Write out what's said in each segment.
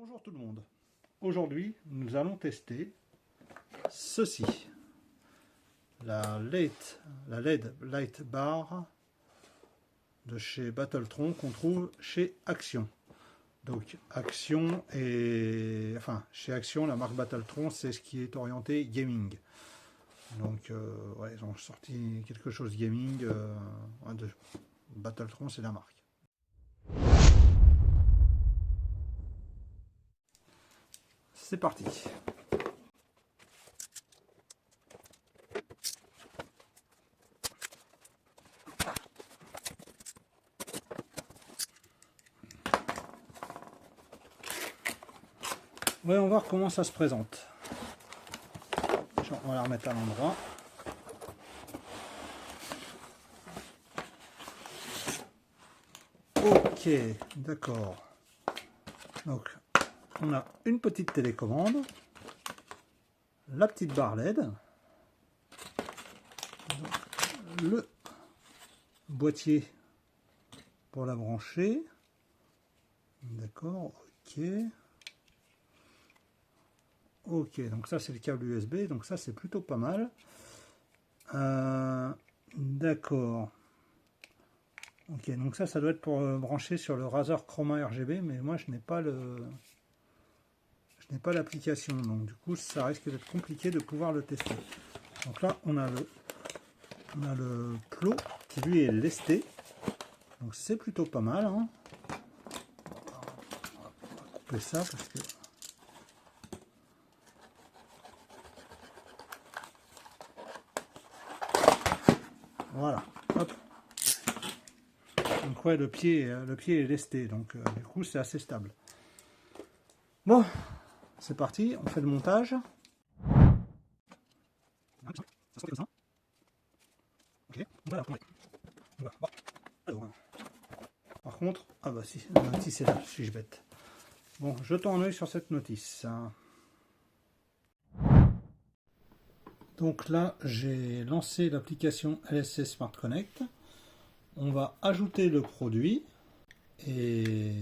Bonjour tout le monde. Aujourd'hui, nous allons tester ceci. La LED Light Bar de chez Battletron qu'on trouve chez Action. Donc Action et chez Action, la marque Battletron, c'est ce qui est orienté gaming. Donc ouais, ils ont sorti quelque chose gaming de Battletron, c'est la marque. C'est parti. Voyons voir comment ça se présente. On va la remettre à l'endroit. Ok, d'accord. Donc, on a une petite télécommande, la petite barre LED, le boîtier pour la brancher. D'accord, ok. Ok, donc ça c'est le câble USB, donc ça c'est plutôt pas mal. D'accord. Ok, donc ça doit être pour brancher sur le Razer Chroma RGB, mais moi je n'ai pas l'application, donc du coup ça risque d'être compliqué de pouvoir le tester. Donc là on a le plot qui lui est lesté, donc c'est plutôt pas mal, hein. On va couper ça parce que voilà, hop. Donc ouais, le pied est lesté, donc du coup c'est assez stable. Bon, c'est parti, on fait le montage. Ok, voilà. Par contre, ah bah si, la notice est là, suis-je bête. Bon, jetons un œil sur cette notice. Donc là, j'ai lancé l'application LSC Smart Connect. On va ajouter le produit et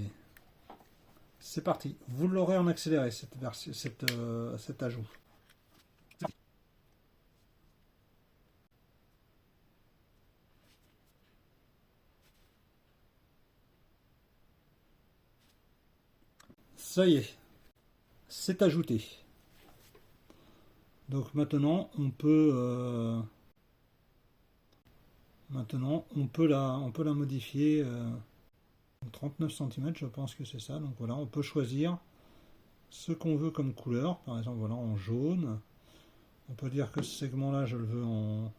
c'est parti. Vous l'aurez en accéléré cet ajout. Ça y est, c'est ajouté. Donc maintenant on peut la modifier. 39 cm, je pense que c'est ça. Donc voilà, on peut choisir ce qu'on veut comme couleur. Par exemple, voilà, en jaune. On peut dire que ce segment-là, je le veux en...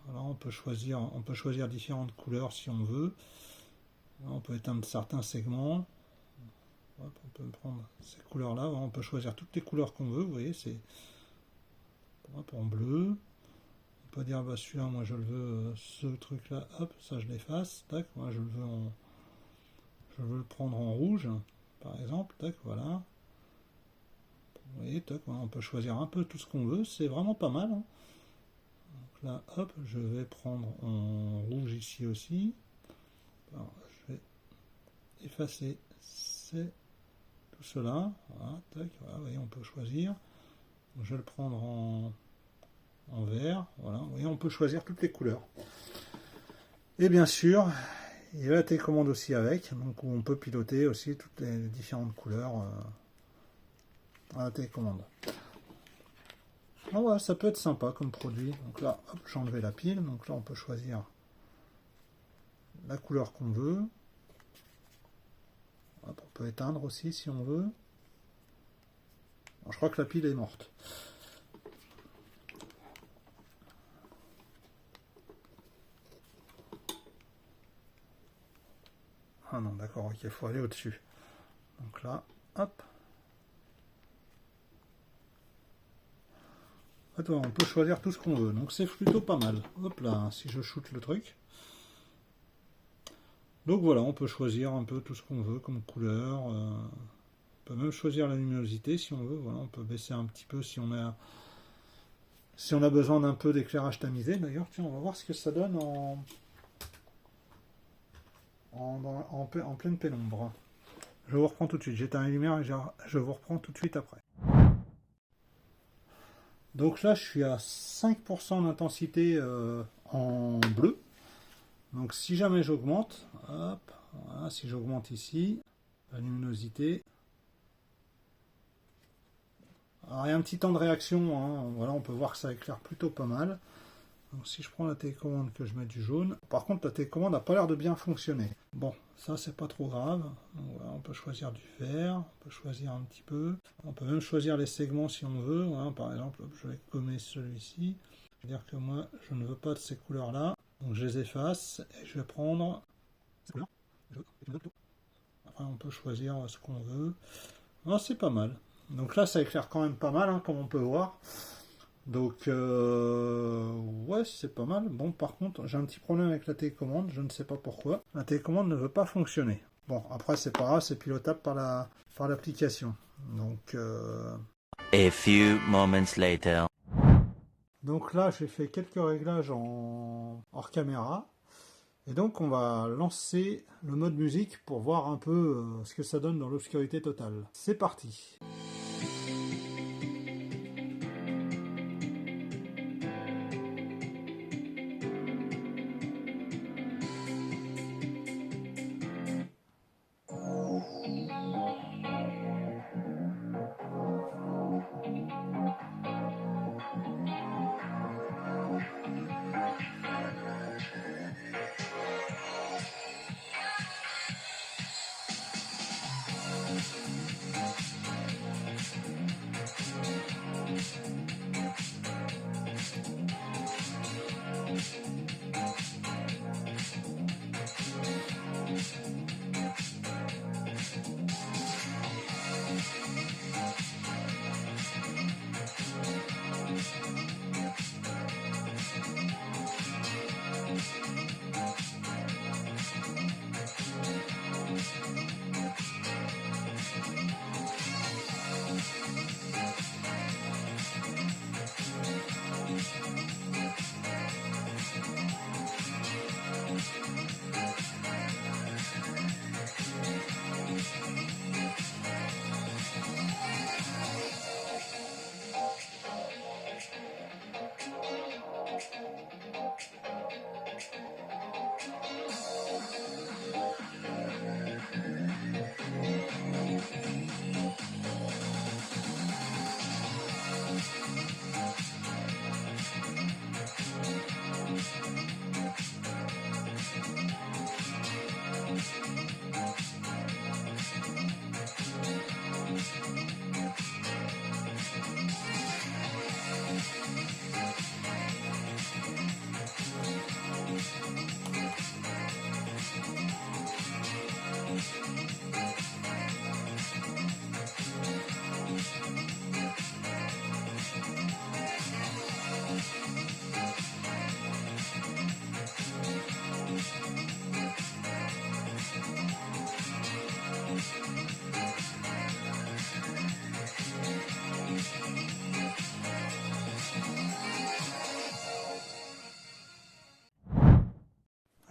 Alors, on peut choisir différentes couleurs si on veut. Là, on peut éteindre certains segments. Hop, on peut prendre ces couleurs-là. On peut choisir toutes les couleurs qu'on veut. Vous voyez, c'est en bleu. On peut dire, bah, celui-là, moi, je le veux, ce truc-là. Hop, ça, je l'efface. Tac, moi, je le veux je veux le prendre en rouge, par exemple. Tac, voilà. Vous voyez, tac, voilà, on peut choisir un peu tout ce qu'on veut. C'est vraiment pas mal, hein. Donc là, hop, je vais prendre en rouge ici aussi. Alors, je vais effacer tout cela. Voilà, tac, voilà, vous voyez, on peut choisir. Donc, je vais le prendre en vert. Voilà, vous voyez, on peut choisir toutes les couleurs. Et bien sûr, il y a la télécommande aussi avec, donc où on peut piloter aussi toutes les différentes couleurs à la télécommande. Donc, ouais, ça peut être sympa comme produit. Donc là, hop, j'ai enlevé la pile. Donc là, on peut choisir la couleur qu'on veut. Hop, on peut éteindre aussi si on veut. Bon, je crois que la pile est morte. Ah non, d'accord, ok, il faut aller au-dessus. Donc là, hop. En fait, on peut choisir tout ce qu'on veut, donc c'est plutôt pas mal. Hop là, si je shoot le truc. Donc voilà, on peut choisir un peu tout ce qu'on veut comme couleur. On peut même choisir la luminosité si on veut. Voilà, on peut baisser un petit peu si on a besoin d'un peu d'éclairage tamisé. D'ailleurs, tiens, on va voir ce que ça donne en pleine pénombre. Je vous reprends tout de suite. J'éteins les lumières et je vous reprends tout de suite après. Donc là, je suis à 5% d'intensité en bleu. Donc si jamais j'augmente, hop, voilà, si j'augmente ici, la luminosité. Alors il y a un petit temps de réaction, hein. Voilà, on peut voir que ça éclaire plutôt pas mal. Donc si je prends la télécommande que je mets du jaune, par contre la télécommande n'a pas l'air de bien fonctionner. Bon, ça c'est pas trop grave. Donc, voilà, on peut choisir du vert, on peut choisir un petit peu. On peut même choisir les segments si on veut. Voilà, par exemple, je vais gommer celui-ci. Je veux dire que moi, je ne veux pas de ces couleurs-là. Donc je les efface et je vais prendre ces couleurs. Après on peut choisir ce qu'on veut. Ah, c'est pas mal. Donc là ça éclaire quand même pas mal, hein, comme on peut voir. Donc ouais, c'est pas mal. Bon, par contre j'ai un petit problème avec la télécommande, je ne sais pas pourquoi. La télécommande ne veut pas fonctionner. Bon, après c'est pas grave, c'est pilotable par l'application. Donc A few moments later. donc là j'ai fait quelques réglages hors caméra. Et donc on va lancer le mode musique pour voir un peu ce que ça donne dans l'obscurité totale. C'est parti!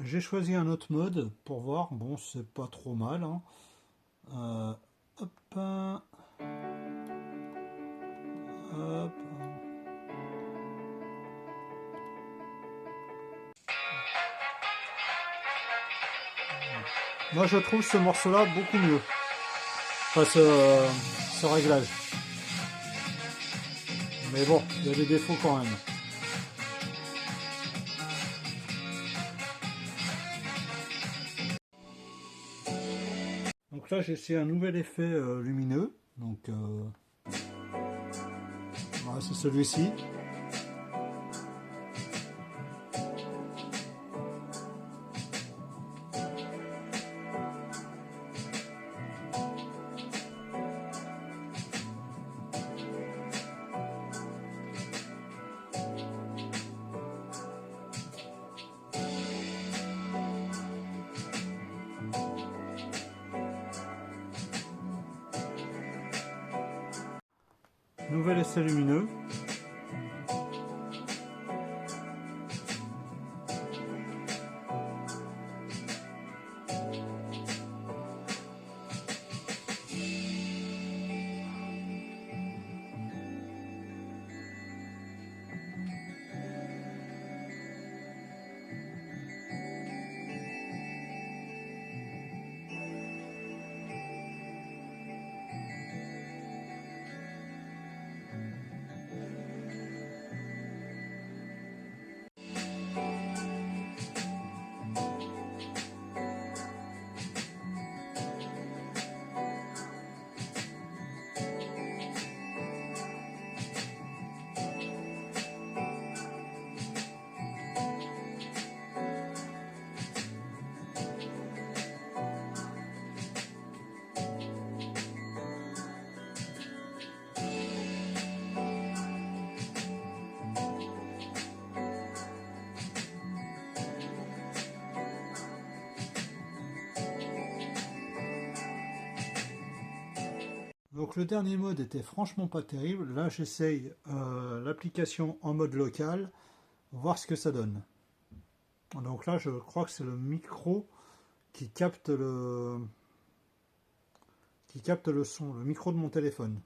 J'ai choisi un autre mode pour voir. Bon, c'est pas trop mal, hein. Hop, hop. Moi, je trouve ce morceau-là beaucoup mieux. Enfin, ce réglage. Mais bon, il y a des défauts quand même. Donc là j'ai essayé un nouvel effet lumineux, donc voilà, c'est celui-ci. Nouvel essai lumineux. Donc le dernier mode était franchement pas terrible. Là j'essaye l'application en mode local, voir ce que ça donne. Donc là je crois que c'est le micro qui capte le son, le micro de mon téléphone.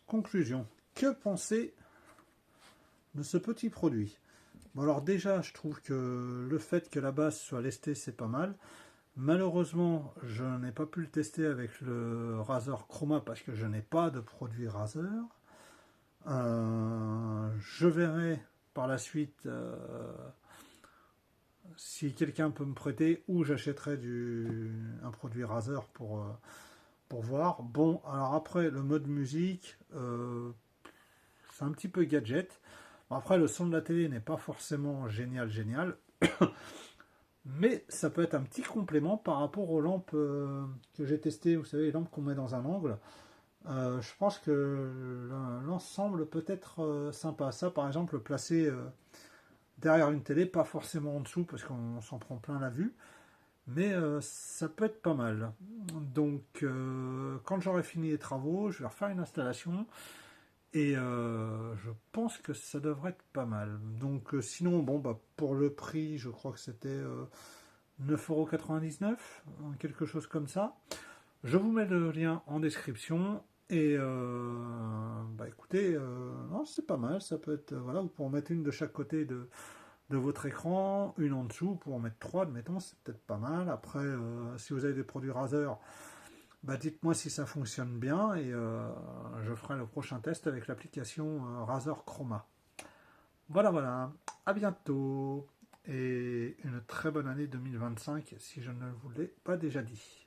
Conclusion. Que penser de ce petit produit? Bon, alors déjà, je trouve que le fait que la base soit lestée, c'est pas mal. Malheureusement, je n'ai pas pu le tester avec le Razer Chroma parce que je n'ai pas de produit Razer. Je verrai par la suite si quelqu'un peut me prêter ou j'achèterai un produit Razer pour voir. Bon, alors après, le mode musique, c'est un petit peu gadget. Après, le son de la télé n'est pas forcément génial. Mais ça peut être un petit complément par rapport aux lampes que j'ai testées. Vous savez, les lampes qu'on met dans un angle. Je pense que l'ensemble peut être sympa. Ça, par exemple, placer derrière une télé, pas forcément en dessous, parce qu'on s'en prend plein la vue. Mais ça peut être pas mal. Donc, quand j'aurai fini les travaux, je vais refaire une installation. Et je pense que ça devrait être pas mal. Donc sinon, bon, bah, pour le prix, je crois que c'était 9,99 €, quelque chose comme ça. Je vous mets le lien en description. Et bah écoutez, non, c'est pas mal. Ça peut être, voilà, vous pouvez en mettre une de chaque côté de votre écran, une en dessous, pour en mettre 3, admettons, c'est peut-être pas mal. Après, si vous avez des produits Razer, bah dites-moi si ça fonctionne bien et je ferai le prochain test avec l'application Razer Chroma. Voilà, à bientôt et une très bonne année 2025 si je ne vous l'ai pas déjà dit.